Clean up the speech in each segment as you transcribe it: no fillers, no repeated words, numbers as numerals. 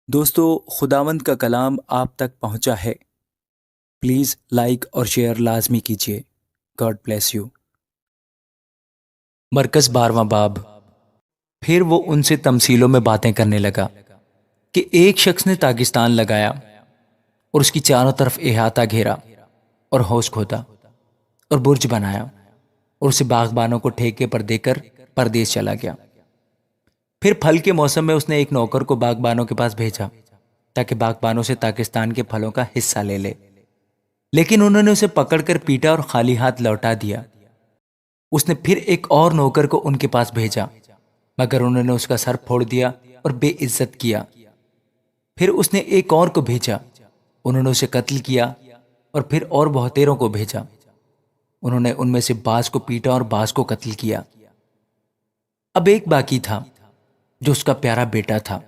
دوستو، خداوند کا کلام آپ تک پہنچا ہے۔ پلیز لائک اور شیئر لازمی کیجیے۔ God bless you. مرکز 12واں باب۔ پھر وہ ان سے تمثیلوں میں باتیں کرنے لگا کہ ایک شخص نے تاکستان لگایا اور اس کی چاروں طرف احاطہ گھیرا اور حوض کھودا اور برج بنایا اور اسے باغبانوں کو ٹھیکے پر دے کر پردیس چلا گیا۔ پھر پھل کے موسم میں اس نے ایک نوکر کو باغبانوں کے پاس بھیجا تاکہ باغبانوں سے تاکستان کے پھلوں کا حصہ لے لے، لیکن انہوں نے اسے پکڑ کر پیٹا اور خالی ہاتھ لوٹا دیا۔ اس نے پھر ایک اور نوکر کو ان کے پاس بھیجا، مگر انہوں نے اس کا سر پھوڑ دیا اور بے عزت کیا۔ پھر اس نے ایک اور کو بھیجا، انہوں نے اسے قتل کیا، اور پھر اور بہتیروں کو بھیجا، انہوں نے ان میں سے بعض کو پیٹا اور بعض کو قتل کیا۔ اب ایک باقی تھا جو اس کا پیارا بیٹا تھا۔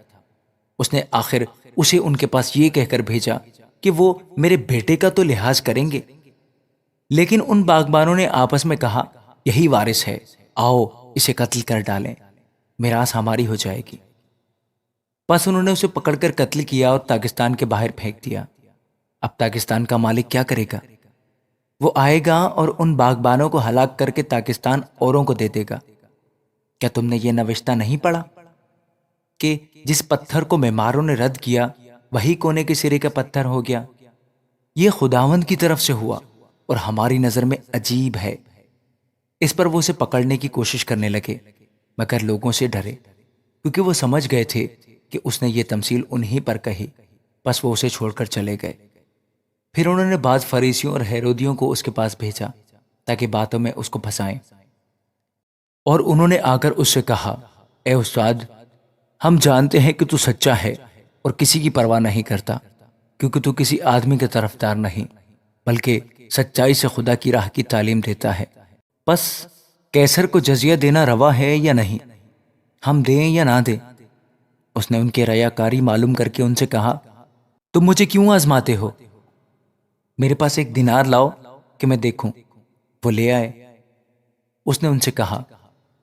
اس نے آخر اسے ان کے پاس یہ کہہ کر بھیجا کہ وہ میرے بیٹے کا تو لحاظ کریں گے، لیکن ان باغبانوں نے آپس میں کہا، یہی وارث ہے، آؤ اسے قتل کر ڈالیں، میراث ہماری ہو جائے گی۔ بس انہوں نے اسے پکڑ کر قتل کیا اور تاکستان کے باہر پھینک دیا۔ اب تاکستان کا مالک کیا کرے گا؟ وہ آئے گا اور ان باغبانوں کو ہلاک کر کے تاکستان اوروں کو دے دے گا۔ کیا تم نے یہ نوشتہ نہیں پڑھا کہ جس پتھر کو معماروں نے رد کیا وہی کونے کے سرے کا پتھر ہو گیا؟ یہ خداوند کی طرف سے ہوا اور ہماری نظر میں عجیب ہے۔ اس پر وہ اسے پکڑنے کی کوشش کرنے لگے، مگر لوگوں سے ڈرے، کیونکہ وہ سمجھ گئے تھے کہ اس نے یہ تمثیل انہی پر کہی۔ بس وہ اسے چھوڑ کر چلے گئے۔ پھر انہوں نے بعض فریسیوں اور ہیرودیوں کو اس کے پاس بھیجا تاکہ باتوں میں اس کو پھنسائیں، اور انہوں نے آ کر اس سے کہا، اے استاد، ہم جانتے ہیں کہ تو سچا ہے اور کسی کی پرواہ نہیں کرتا، کیونکہ تو کسی آدمی کے طرفدار نہیں بلکہ سچائی سے خدا کی راہ کی تعلیم دیتا ہے۔ پس کیسر کو جزیہ دینا روا ہے یا نہیں؟ ہم دیں یا نہ دیں؟ اس نے ان کی ریاکاری معلوم کر کے ان سے کہا، تم مجھے کیوں آزماتے ہو؟ میرے پاس ایک دینار لاؤ کہ میں دیکھوں۔ وہ لے آئے۔ اس نے ان سے کہا،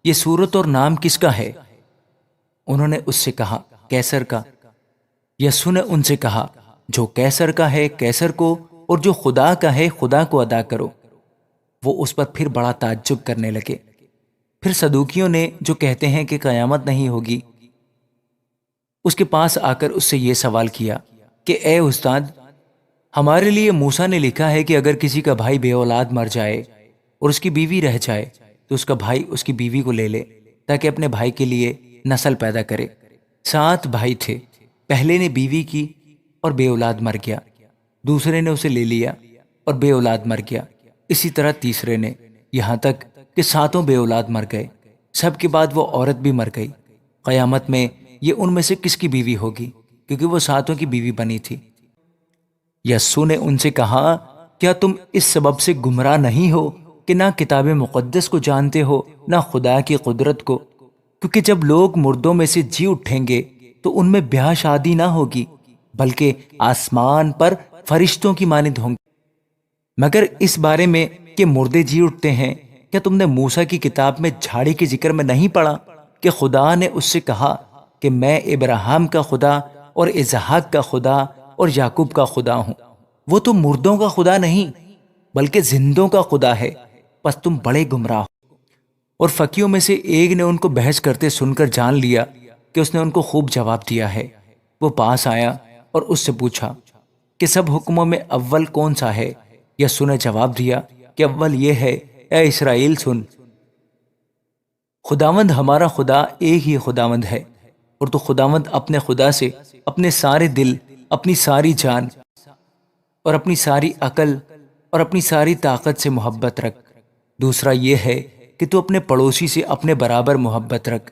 یہ صورت اور نام کس کا ہے؟ انہوں نے اس سے کہا، کیسر کا۔ یسوع نے ان سے کہا، جو کیسر کا ہے کیسر کو، اور جو خدا کا ہے خدا کو ادا کرو۔ وہ اس پر پھر بڑا تعجب کرنے لگے۔ پھر صدوقیوں نے، جو کہتے ہیں کہ قیامت نہیں ہوگی، اس کے پاس آ کر اس سے یہ سوال کیا کہ اے استاد، ہمارے لیے موسیٰ نے لکھا ہے کہ اگر کسی کا بھائی بے اولاد مر جائے اور اس کی بیوی رہ جائے تو اس کا بھائی اس کی بیوی کو لے لے تاکہ اپنے بھائی کے لیے نسل پیدا کرے۔ 7 بھائی تھے، پہلے نے بیوی کی اور بے اولاد مر گیا، دوسرے نے اسے لے لیا اور بے اولاد مر گیا، اسی طرح تیسرے نے، یہاں تک کہ 7 بے اولاد مر گئے۔ سب کے بعد وہ عورت بھی مر گئی۔ قیامت میں یہ ان میں سے کس کی بیوی ہوگی؟ کیونکہ وہ 7 کی بیوی بنی تھی۔ یسوع نے ان سے کہا، کیا تم اس سبب سے گمراہ نہیں ہو کہ نہ کتاب مقدس کو جانتے ہو نہ خدا کی قدرت کو؟ کیونکہ جب لوگ مردوں میں سے جی اٹھیں گے تو ان میں بیاہ شادی نہ ہوگی، بلکہ آسمان پر فرشتوں کی مانند ہوں گے۔ مگر اس بارے میں کہ مردے جی اٹھتے ہیں، کیا تم نے موسیٰ کی کتاب میں جھاڑی کے ذکر میں نہیں پڑھا کہ خدا نے اس سے کہا کہ میں ابراہیم کا خدا اور اسحاق کا خدا اور یعقوب کا خدا ہوں؟ وہ تو مردوں کا خدا نہیں بلکہ زندوں کا خدا ہے۔ پس تم بڑے گمراہ ہو۔ اور فقیوں میں سے ایک نے ان کو بحث کرتے سن کر جان لیا کہ اس نے ان کو خوب جواب دیا ہے۔ وہ پاس آیا اور اس سے پوچھا کہ سب حکموں میں اول کون سا ہے؟ یسوع نے جواب دیا کہ اول یہ ہے، اے اسرائیل سن، خداوند ہمارا خدا ایک ہی خداوند ہے، اور تو خداوند اپنے خدا سے اپنے سارے دل، اپنی ساری جان اور اپنی ساری عقل اور اپنی ساری طاقت سے محبت رکھ۔ دوسرا یہ ہے کہ تو اپنے پڑوسی سے اپنے برابر محبت رکھ۔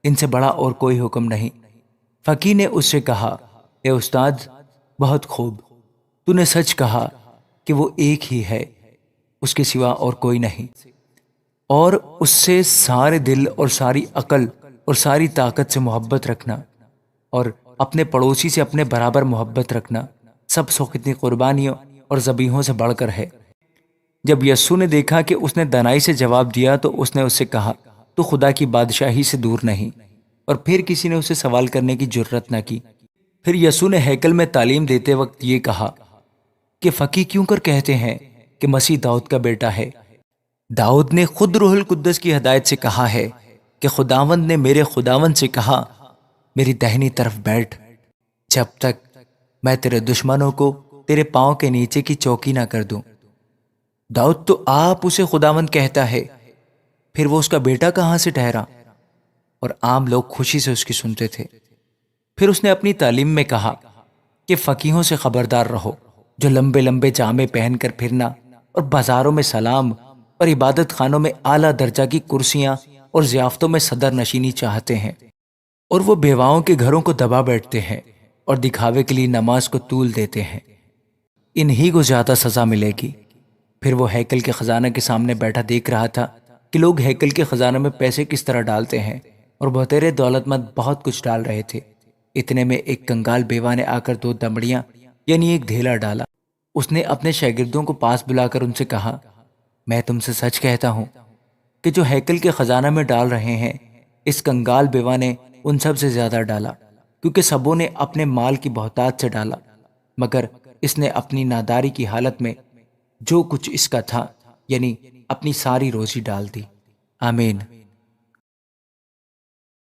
ان سے بڑا اور کوئی حکم نہیں۔ فقیر نے اس سے کہا، اے استاد، بہت خوب، تو نے سچ کہا کہ وہ ایک ہی ہے، اس کے سوا اور کوئی نہیں، اور اس سے سارے دل اور ساری عقل اور ساری طاقت سے محبت رکھنا، اور اپنے پڑوسی سے اپنے برابر محبت رکھنا سب سو کتنی قربانیوں اور ذبیحوں سے بڑھ کر ہے۔ جب یسوع نے دیکھا کہ اس نے دنائی سے جواب دیا تو اس نے اس سے کہا، تو خدا کی بادشاہی سے دور نہیں۔ اور پھر کسی نے اسے سوال کرنے کی جرت نہ کی۔ پھر یسوع نے ہیکل میں تعلیم دیتے وقت یہ کہا کہ فقی کیوں کر کہتے ہیں کہ مسیح داؤد کا بیٹا ہے؟ داؤد نے خود روح القدس کی ہدایت سے کہا ہے کہ خداوند نے میرے خداوند سے کہا میری دہنی طرف بیٹھ جب تک میں تیرے دشمنوں کو تیرے پاؤں کے نیچے کی چوکی نہ کر دوں۔ داؤد تو آپ اسے خداوند کہتا ہے، پھر وہ اس کا بیٹا کہاں سے ٹھہرا؟ اور عام لوگ خوشی سے اس کی سنتے تھے۔ پھر اس نے اپنی تعلیم میں کہا کہ فقیہوں سے خبردار رہو جو لمبے لمبے جامے پہن کر پھرنا اور بازاروں میں سلام اور عبادت خانوں میں اعلیٰ درجہ کی کرسیاں اور ضیافتوں میں صدر نشینی چاہتے ہیں، اور وہ بیواؤں کے گھروں کو دبا بیٹھتے ہیں اور دکھاوے کے لیے نماز کو طول دیتے ہیں، انہی کو زیادہ سزا ملے گی۔ پھر وہ ہیکل کے خزانہ کے سامنے بیٹھا دیکھ رہا تھا کہ لوگ ہیکل کے خزانہ میں پیسے کس طرح ڈالتے ہیں، اور بہترے دولت مند بہت کچھ ڈال رہے تھے۔ اتنے میں ایک کنگال بیوہ نے آ کر 2 دمڑیاں یعنی ایک ڈھیلا ڈالا۔ اس نے اپنے شاگردوں کو پاس بلا کر ان سے کہا، میں تم سے سچ کہتا ہوں کہ جو ہیکل کے خزانہ میں ڈال رہے ہیں، اس کنگال بیوہ نے ان سب سے زیادہ ڈالا، کیونکہ سبوں نے اپنے مال کی بہتات سے ڈالا، مگر اس نے اپنی ناداری کی حالت میں جو کچھ اس کا تھا یعنی اپنی ساری روزی ڈال دی۔ آمین۔